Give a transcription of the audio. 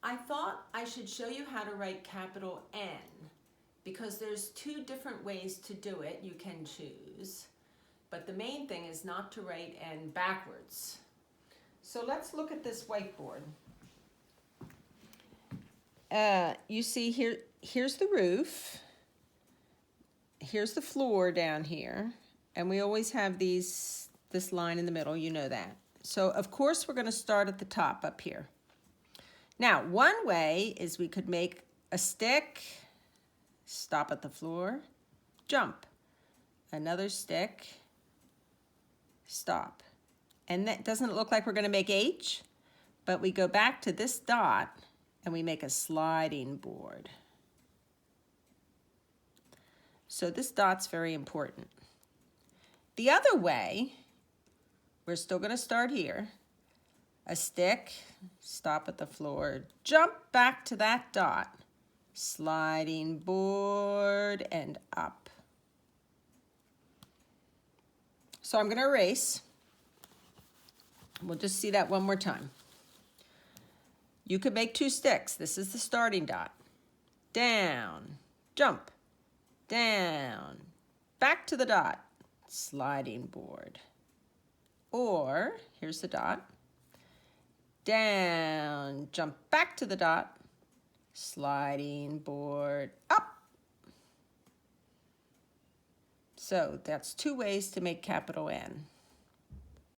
I thought I should show you how to write capital N because there's two different ways to do it. You can choose, but the main thing is not to write N backwards. So let's look at this whiteboard. You see here's the roof. Here's the floor down here, and we always have this line in the middle, you know that. So of course we're going to start at the top up here. Now, one way is we could make a stick, stop at the floor, jump. Another stick, stop. And that doesn't look like we're going to make H, but we go back to this dot and we make a sliding board. So this dot's very important. The other way, we're still going to start here. A stick, stop at the floor, jump back to that dot, sliding board, and up. So I'm going to erase. We'll just see that one more time. You could make two sticks. This is the starting dot. Down, jump, down, back to the dot, sliding board. Or, here's the dot. Down, jump back to the dot, sliding board, up. So that's two ways to make capital N.